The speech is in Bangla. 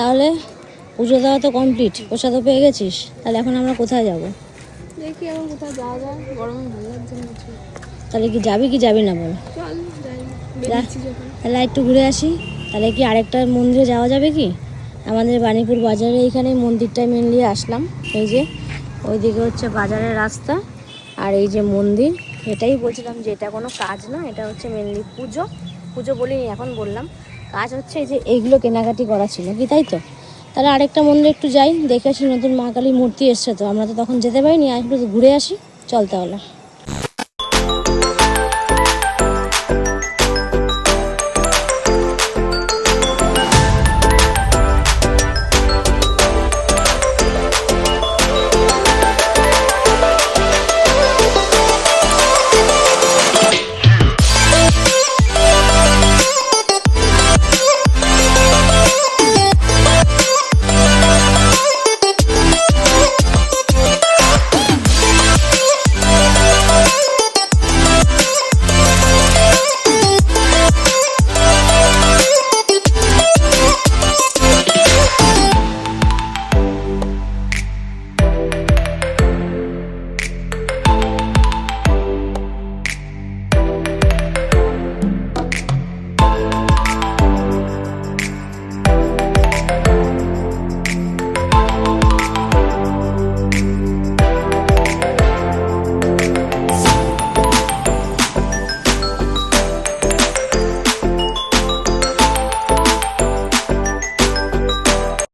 তাহলে পুজো দেওয়া তো কমপ্লিট, প্রসাদও পেয়ে গেছিস, তাহলে এখন আমরা কোথায় যাব? দেখি এখন কোথায় যাওয়া যায়, গরমে ভালো লাগছে না কিছু। তাহলে কি যাবি কি যাবি না বল? চল যাই, বেরিয়েছি যখন। তাহলে একটু ঘুরে আসি। তাহলে কি আরেকটা মন্দিরে যাওয়া যাবে কি? আমাদের বাণীপুর বাজারে এইখানে মন্দিরটায় মেনলি আসলাম। এই যে ওইদিকে হচ্ছে বাজারের রাস্তা, আর এই যে মন্দির। এটাই বলছিলাম যে এটা কোনো কাজ না, এটা হচ্ছে মেনলি পুজো। পুজো বলিনি, এখন বললাম কাজ হচ্ছে এই যে এইগুলো কেনাকাটি করা ছিল কি, তাই তো? তাহলে আরেকটা মন্দিরে একটু যাই, দেখে আসি। নতুন মা কালী মূর্তি এসছে তো, আমরা তো তখন যেতে পারিনি, আর একটু ঘুরে আসি। চল তাহলে।